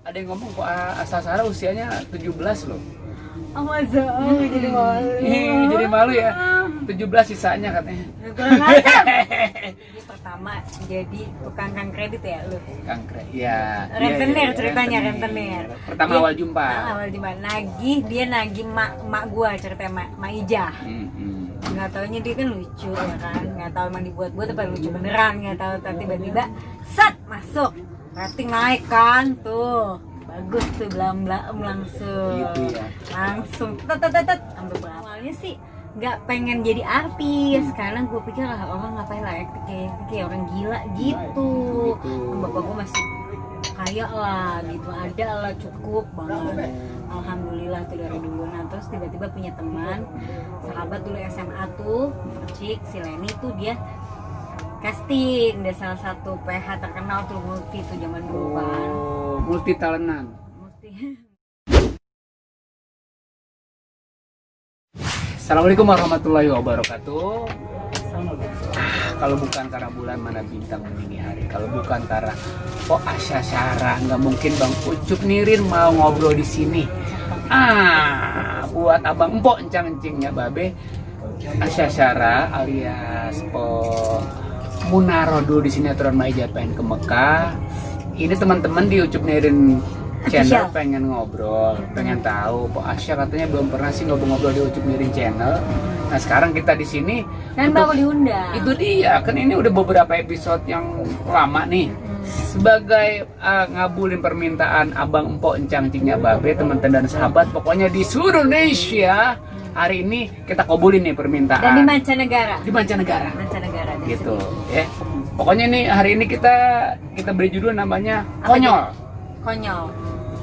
ada yang ngomong kok Sasara usianya 17 loh. Oh masa? Oh, jadi malu. Jadi malu ya. 17 sisanya katanya. Kurang ajar. Jadi pertama jadi tukang kredit ya lu? Kangkre. Ya. Rentenir ceritanya, rentenir. Pertama Dia- awal jumpa. Awal jumpa. Dia nagih mak gua ceritanya mak Ijah. Nggak taunya dia kan lucu ya kan, nggak tahu emang dibuat-buat apa lucu beneran, nggak tahu tiba-tiba set masuk rating naik kan tuh bagus tuh belam langsung Gitu ya. langsung tet sampai berapa awalnya sih nggak pengen jadi artis, sekarang gue pikir lah orang ngapain lah kayak orang gila gitu. Bapak gue masih kaya lah gitu, ada lah cukup banget, alhamdulillah tuh dari dulu. Nah terus tiba-tiba punya teman sahabat dulu SMA tuh Cik si Leni tuh dia casting dia salah satu PH terkenal tuh Multi tuh zaman dulu kan. Oh, multi talentan. Multi. Assalamualaikum warahmatullahi wabarakatuh. Kalau bukan karena bulan mana bintang dini hari, kalau bukan karena Sasara, nggak mungkin Bang Ucup Nirin mau ngobrol di sini. Buat abang empok encang-encingnya babe, Sasara alias Munarodo di sinetron Maija pengen ke Mekah. Ini teman-teman di Ucup Nirin channel pengen ngobrol, pengen tahu Asya katanya belum pernah sih ngobrol-ngobrol di Ucup Nirin channel. Nah sekarang kita di sini Kan baru diundang. itu dia, kan ini udah beberapa episode yang lama nih. Sebagai ngabulin permintaan abang empok encang-encingnya babe, teman-teman dan sahabat, pokoknya di seluruh Indonesia hari ini kita kabulin nih permintaan. Dan di mancanegara. Di mancanegara. Mancanegara Gitu ya. Pokoknya nih hari ini kita beri judul namanya Konyol. Konyol.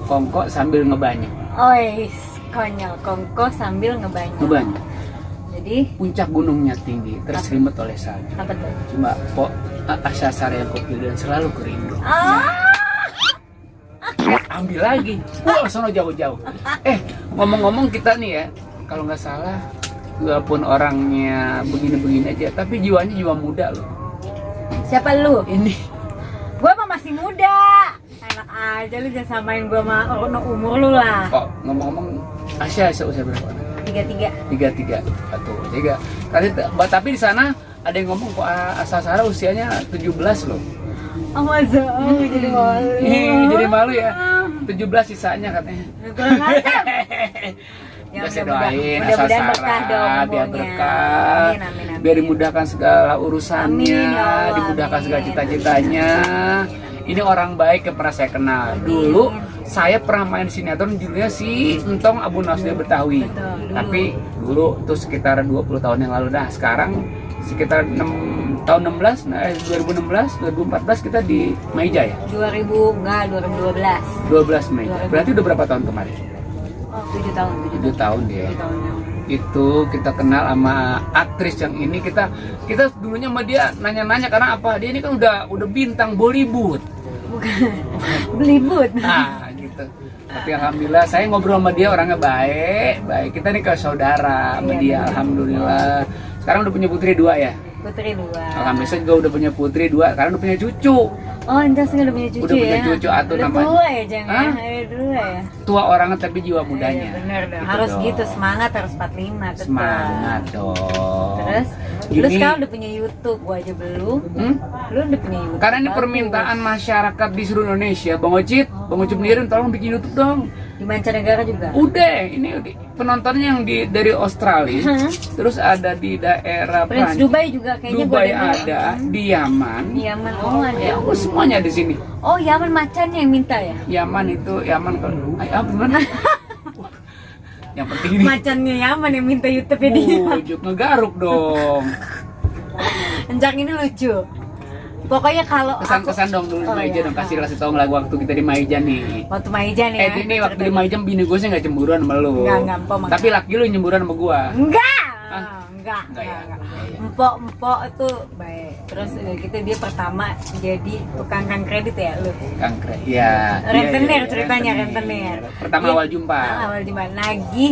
Kongko sambil ngebanyol. Ois, konyol kongko sambil ngebanyol. Ngebanyol. Jadi Puncak gunungnya tinggi, terselimut oleh salju. apa tuh? Cuma Sasara yang kopi dan selalu kerindu. Ambil lagi. Wah, sono jauh-jauh. Ngomong-ngomong kita nih ya, kalau nggak salah, walaupun orangnya begini-begini aja, tapi jiwanya jiwa muda loh. Siapa lu? Ini Gua mah masih muda. Enak aja lu jangan samain gua sama umur lu lah. kok ngomong-ngomong Asya usia berapa? 33. 33 atau 3. Tapi di sana ada yang ngomong kok Sasara usianya 17 loh. Oh masa? Oh, jadi malu. Jadi malu ya. 17 sisanya katanya. Kurang ajar. Ya, Kita doain mudah-mudahan Sasara berkah dong biar umurnya. berkah, Amin. biar dimudahkan segala urusannya, Amin, ya Allah, dimudahkan segala amin. cita-citanya. Ini orang baik yang pernah saya kenal. Dulu saya pernah main sinetron judulnya si Entong Abu Nasir Betawi. Betul, dulu. Tapi dulu itu sekitar 20 tahun yang lalu. Nah sekarang sekitar tahun 2016, 2014 kita di Maija ya? 2012. 12 Mei. Berarti udah berapa tahun kemarin? Oh, 7 tahun. 7 tahun dia. 7 tahun. Itu kita kenal sama aktris yang ini, kita dulunya sama dia nanya-nanya karena apa? Dia ini kan udah bintang Bollywood. Bukan. Belibut. Gitu. Tapi alhamdulillah saya ngobrol sama dia orangnya baik. Kita nih kayak saudara sama dia, alhamdulillah. Sekarang udah punya putri 2 ya. Putri 2. Alhamdulillah saya juga udah punya putri 2, karena udah punya cucu. Oh, entar udah punya cucu Udah ya. punya cucu, atau udah namanya. tua ya jangan. Hah? Tua ya. Tua orangnya tapi jiwa mudanya. Iya, bener dong. Gitu Harus dong. gitu, semangat harus 45 tetap. Semangat dong. Terus lu Ini- sekarang udah punya YouTube, gua aja belum. Lu udah punya YouTube. Karena ini bagus. permintaan masyarakat di seluruh Indonesia, Bang Ocit, Bang Ucup Nirin tolong bikin YouTube dong. Di mancanegara juga. Udah, ini penontonnya yang dari Australia, terus ada di daerah Prince Dubai juga kayaknya gua Dubai dengar. ada, di Yaman. Yaman, oh ada. Ya, semuanya di sini. Oh, Yaman macannya yang minta ya? Yaman kalau gimana? Yang penting ini Macannya Yaman yang minta YouTube ya dia. Ujuk ngegaruk dong. Encang ini lucu. Pokoknya kalau Kesan-kesan dong dulu di Maija dong, kasih tahu lagu waktu kita di Maija nih. Waktu Maija nih ya. Ini waktu di Maija bini gue sih nggak cemburuan sama lu. Enggak, Empok mah. Tapi laki lu nyemburuan sama gua. Enggak. Hah? Enggak ya? enggak. Iya. Empok itu baik. Terus udah gitu dia pertama jadi tukang kredit ya lu. Kangkre. Ya. Rentenir ceritanya, rentenir. Pertama Dia- awal jumpa. Awal jumpa.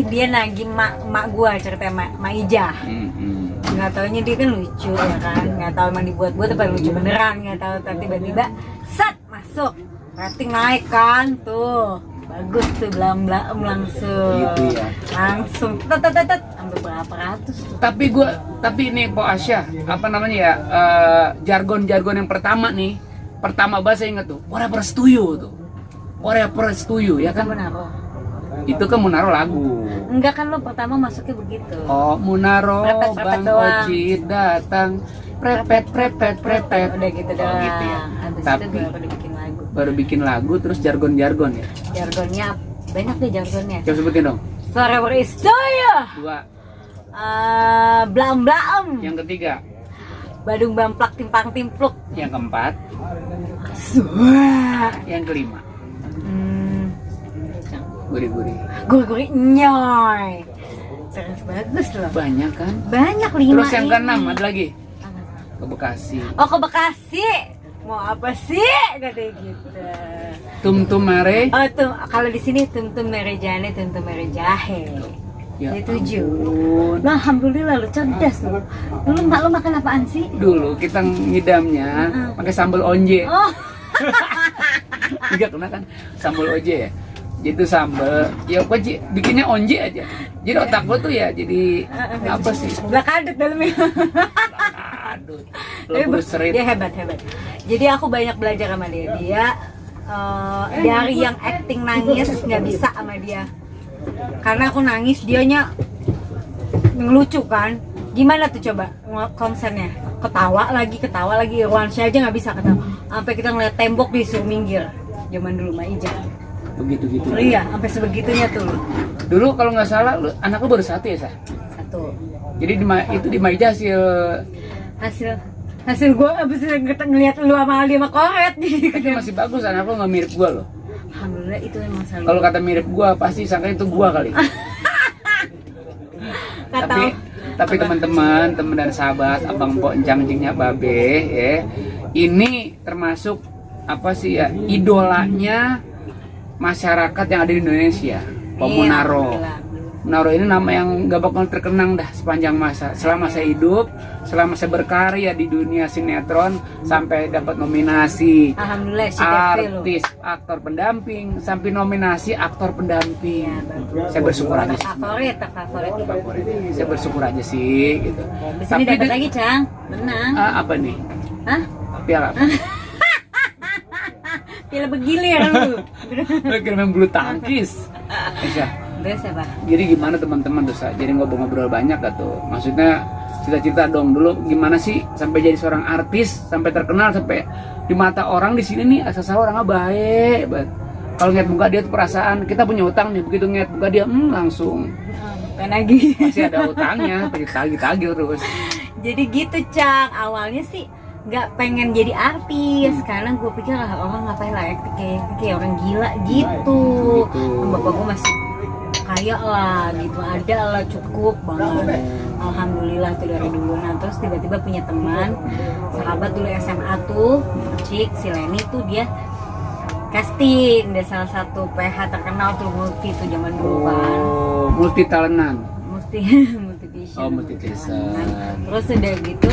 Dia nagih mak gua ceritanya mak Ijah. Nggak taunya dia kan lucu ya kan, nggak tahu emang dibuat-buat apa lucu beneran, nggak tahu tiba-tiba set masuk rating naik kan tuh, bagus tuh, belam-belam langsung Gitu ya. langsung tet sampai berapa ratus tuh. Tapi ini Po Asya, apa namanya ya, jargon-jargon yang pertama nih, pertama bahasa ingat tuh, ora persetuju tuh, ora persetuju ya kan, Munaro. itu kan Munaro lagu. Enggak kan lo pertama masuknya begitu. Oh Munaro, Prepet-prepet Bang doang. Ojit datang, prepet. Udah gitu doang. gitu ya. Habis Tapi itu baru bikin lagu. baru bikin lagu terus jargon-jargon ya. Jargonnya banyak deh jargonnya. Coba sebutin dong. Forever is Daya. 2. Blam-blam. Yang ketiga. Badung bamplak timpang timpluk. Yang keempat. Yang kelima. Guri-guri. Guri-guri nyoy. Terus bagus loh. Banyak kan? Banyak 5 Terus yang ini. keenam ada lagi. Ke Bekasi. Oh ke Bekasi. Mau apa sih? Katanya gitu. Tum mare. Oh tuh kalau di sini tum mere jane, tum mere jahe. Ya Jadi 7. ampun. Nah, alhamdulillah lu cerdas lu. Lu makan apaan sih? Dulu kita ngidamnya pakai sambal onje. Oh, Enggak kena kan sambal oje ya. Jadi itu sambal, ya gua bikinnya onje aja. Jadi otak gua tuh ya jadi apa sih? belak adut dalamnya. Aduh, Tapi lebur serit. dia hebat. Jadi aku banyak belajar sama dia. Dia dari yang acting nangis nggak bisa sama dia. Karena aku nangis, dianya ngelucu kan. Gimana tuh coba konsennya? Ketawa lagi. Irwansyah aja nggak bisa ketawa. Sampai kita ngeliat tembok disuruh minggir. Zaman dulu Mak Ija. Begitu. Iya, sampai sebegitunya tuh. Dulu kalau nggak salah lu anak lu baru 1 ya, Sah? 1. Jadi itu di Maija hasil gue abis ngeliat lu sama Aldi sama Koret tapi masih bagus, anak lu nggak mirip gua loh. alhamdulillah itu memang selalu Kalau kata mirip gua pasti sangka itu gua kali. Tapi teman-teman dan sahabat Abang Pok Encang Cingnya Babe ya, ini termasuk apa sih ya, idolanya masyarakat yang ada di Indonesia. Pak Munaro. Munaro ini nama yang gak bakal terkenang dah sepanjang masa. Selama saya hidup, selama saya berkarya di dunia sinetron, sampai dapat nominasi alhamdulillah si Devi lu. artis, aktor pendamping, sampai nominasi aktor pendamping. Saya bersyukur aja sih. Favorit. Saya bersyukur aja sih gitu. Di sini dapat lagi, Cang. Menang. Apa nih? Hah? Piala apa? Piala bergilir lu. Kira main bulu tangkis. Aisyah. Terus apa? Jadi gimana teman-teman tuh, jadi ngobrol-ngobrol banyak gak tuh? Maksudnya cerita-cerita dong dulu gimana sih sampai jadi seorang artis, sampai terkenal, sampai di mata orang di sini nih asal orangnya baik banget. Kalau ngeliat muka dia tuh perasaan kita punya utang nih, begitu ngeliat muka dia langsung Bukan lagi. masih ada utangnya, tagih terus. Jadi gitu, Cang. Awalnya sih nggak pengen jadi artis, karena gue pikir lah orang ngapain lah kayak orang gila gitu. Bapak gue masih kaya lah gitu, ada lah, cukup banget. Alhamdulillah tuh dari dulu. Nah terus tiba-tiba punya teman sahabat dulu SMA tuh, Cik si Leni tuh, dia casting, dia salah satu PH terkenal tuh, multi tuh zaman dulu kan. Multi talentan. Multivision. Multivision. Terus udah gitu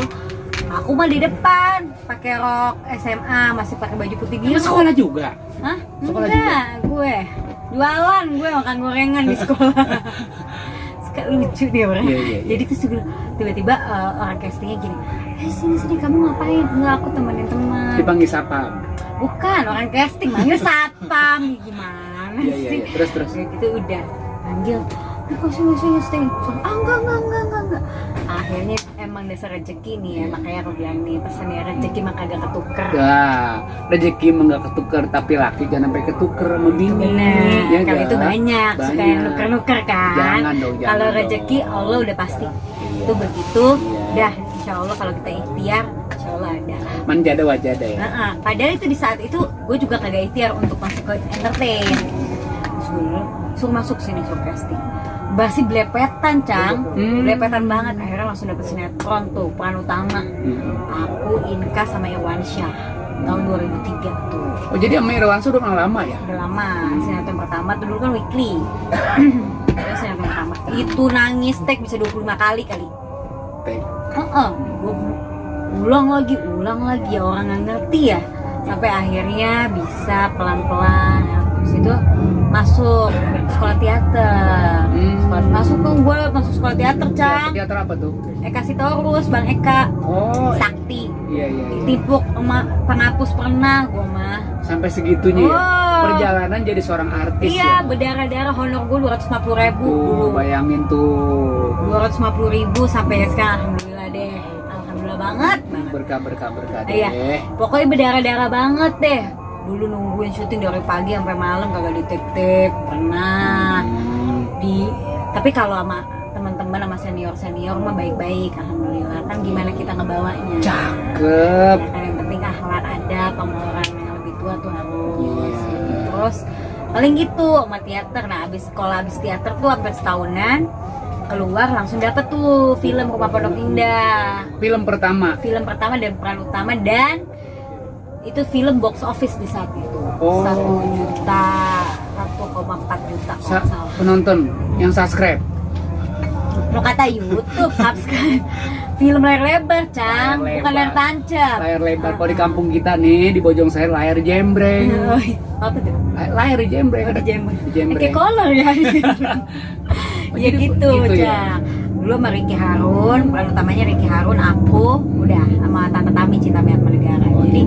aku mah di depan pakai rok SMA, masih pakai baju putih Dia gitu. sekolah juga. Hah? Sekolah Enggak, gue jualan, gue makan gorengan di sekolah. Suka lucu dia orang. Iya. Jadi terus gue tiba-tiba orang castingnya gini, sini kamu ngapain? Enggak, aku temenin teman. Dipanggil Sapam. Bukan, orang casting manggil satpam. Gimana Iya. sih? Terus. Kayak gitu udah panggil. Kasih stay. Enggak. Akhirnya emang dasar rezeki nih ya, makanya aku bilang nih pesannya rezeki mah kagak ketuker. Nah, rezeki emang gak ketuker, tapi laki jangan sampai ketuker sama bini. Bener, Ya kalau nggak? itu banyak, suka yang nuker-nuker kan. Jangan dong. Kalau rezeki Allah udah pasti. Itu begitu, Iya. dah insya Allah kalau kita ikhtiar, insya Allah ada. Manjada wajada ya. Padahal itu di saat itu gue juga kagak ikhtiar untuk masuk ke entertain. Terus gue dulu suruh masuk sini, suruh casting. Basi belepetan, Cang. Belepetan banget. Akhirnya langsung dapet sinetron tuh, peran utama. Aku, Inka sama Irwansyah tahun 2003 tuh. Oh jadi sama Irwansyah udah kenal lama ya? Udah lama. Sinetron pertama tuh dulu kan weekly. Terus sinetron pertama itu nangis take bisa 25 kali. Teh. Gue ulang lagi ya, orang nggak ngerti ya. sampai akhirnya bisa pelan-pelan. Habis itu masuk sekolah teater. Masuk masuk sekolah teater, Cang. Teater apa tuh? Eka Sitorus, Bang Eka. Oh, Sakti. iya. Ditimpuk sama penghapus pernah gua mah. Sampai segitunya ya. Oh. Perjalanan jadi seorang artis Iya, ya. berdarah-darah, honor gue 250.000 dulu. Bayangin tuh. 250.000 sampai sekarang, alhamdulillah deh. Alhamdulillah banget. Berkah deh. Iya, pokoknya berdarah-darah banget deh. Dulu nungguin syuting dari pagi sampai malam kagak ditek-tek, pernah. Tapi kalau sama teman-teman sama senior mah baik-baik, alhamdulillah. Kan gimana kita ngebawanya. Cakep. Ya kan yang penting akhlak adab sama orang yang lebih tua tuh harus. Terus paling gitu sama teater. Nah, abis teater tuh hampir setahunan, keluar langsung dapet tuh film Rumah Pondok Indah. Film pertama Dan peran utama, dan itu film box office di saat itu. 1,4 juta kalau nggak salah. Penonton yang subscribe. Lo kata YouTube subscribe. Film layar lebar, Cang, bukan layar tancap. Layar lebar. Kalau di kampung kita nih di Bojong Sari layar jembreng. Apa tuh? Layar jembreng. Ada jembreng. Jembreng. Kayak kolor ya. Ya gitu, ya. Cang. Dulu sama Ricky Harun, peran utamanya Ricky Harun, aku, udah sama Tante Tami Cinta Miatma Negara. Jadi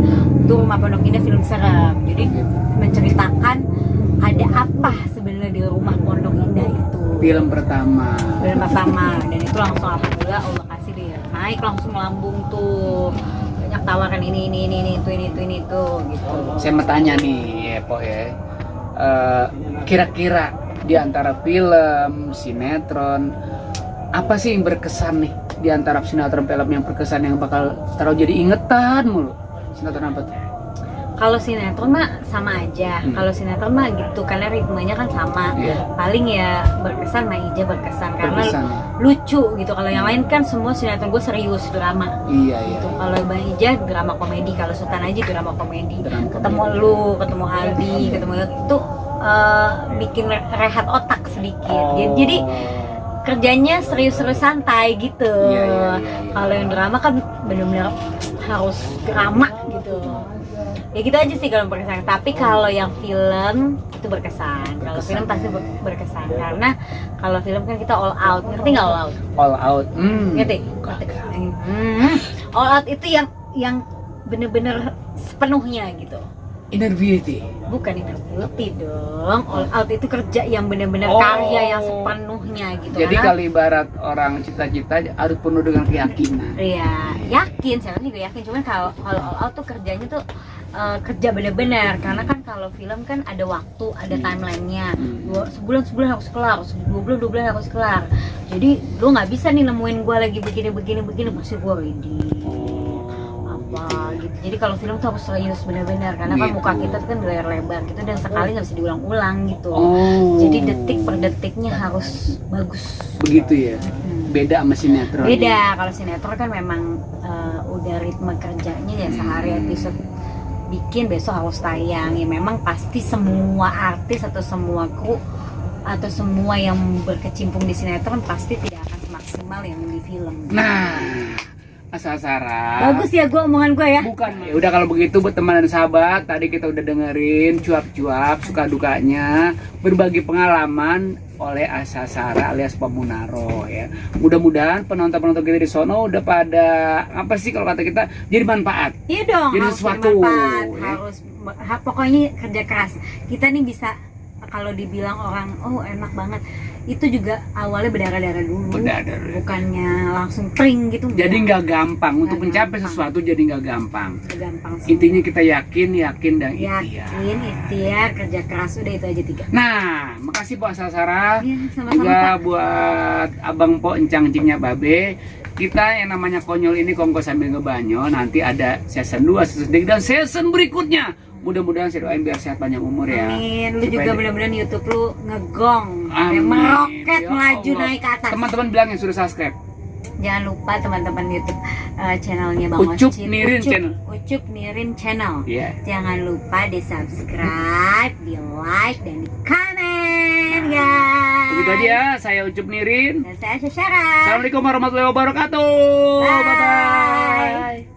itu Rumah Pondok Indah film serem. Jadi menceritakan ada apa sebenarnya di Rumah Pondok Indah itu. Film pertama. Dan itu langsung alhamdulillah Allah kasih dia naik langsung melambung tuh, banyak tawaran ini itu gitu. Saya mau tanya nih ya Po ya, kira-kira di antara film, sinetron, apa sih yang berkesan nih di antara sinetron film yang berkesan yang bakal taruh jadi ingetan mulu? Sinetron apa tuh? Kalau sinetron mah sama aja. Kalau sinetron mah gitu karena ritmenya kan sama. Paling ya berkesan Maija berkesan karena lucu gitu. Kalau yang lain kan semua sinetron gue serius drama. Iya. Kalau Maija drama komedi, kalau Sultan Aji drama komedi. Ketemu lu, ketemu Aldi, ketemu itu bikin rehat otak sedikit. Jadi kerjanya serius-serius santai gitu. Kalau yang drama kan benar-benar harus drama gitu. Ya gitu aja sih kalau berkesan. Tapi kalau yang film itu berkesan. Kalau film pasti berkesan karena kalau film kan kita all out. Ngerti nggak all out? All out. Ngerti? All out itu yang bener-bener sepenuhnya gitu. Inner beauty. Bukan inner beauty dong. All out itu kerja yang bener-bener karya yang sepenuhnya gitu. Jadi kalau ibarat orang cita-cita harus penuh dengan keyakinan. Iya, yakin. Saya juga yakin. Cuman kalau all out tuh kerjanya tuh kerja bener-bener. Karena kan kalau film kan ada waktu, ada timelinenya. Sebulan harus kelar, 2 bulan harus kelar. Jadi lu nggak bisa nih nemuin gue lagi begini pasti gue ready. Gitu. Jadi kalau film tuh harus serius benar-benar karena kan muka kita tuh kan di layar lebar gitu dan sekali nggak bisa diulang-ulang gitu. Jadi detik per detiknya harus bagus. Begitu ya. Beda sama sinetron. Beda. Kalau sinetron kan memang udah ritme kerjanya ya sehari episode bikin besok harus tayang. Ya memang pasti semua artis atau semua kru atau semua yang berkecimpung di sinetron pasti tidak akan semaksimal yang di film. Nah, Sarah. Bagus ya omongan gue ya. Bukan. Ya udah kalau begitu buat teman dan sahabat, tadi kita udah dengerin cuap-cuap suka dukanya, berbagi pengalaman oleh Sarah alias Pemunaro ya. Mudah-mudahan penonton-penonton kita di sono udah pada apa sih kalau kata kita jadi manfaat. Iya dong. Jadi sesuatu. Harus pokoknya kerja keras. Kita nih bisa kalau dibilang orang enak banget. Itu juga awalnya berdarah-darah dulu, bukannya langsung pring gitu. Jadi nggak gampang untuk mencapai sesuatu, jadi nggak gampang. Sih. Intinya kita yakin dan ikhtiar, kerja keras, udah itu aja 3. Nah, makasih buat Sarah, sama-sama, juga Pak. buat Abang Po Encang-Cingnya Babe. Kita yang namanya konyol ini kongko sambil ngebanyo. Nanti ada season 2, season 3 dan season berikutnya. Mudah-mudahan saya doain biar sehat panjang umur ya. Amin. Lu juga mudah-mudahan YouTube lu ngegong, meroket melaju naik ke atas. Teman-teman bilang yang sudah subscribe. Jangan lupa teman-teman YouTube channelnya Bang Ucup Ocit. Nirin Channel. Ucup Nirin Channel. Yeah. Jangan lupa di subscribe, di like dan di komen guys. Begitu aja ya, saya Ucup Nirin. Dan saya Sarah. Assalamualaikum warahmatullahi wabarakatuh. Bye. Bye-bye.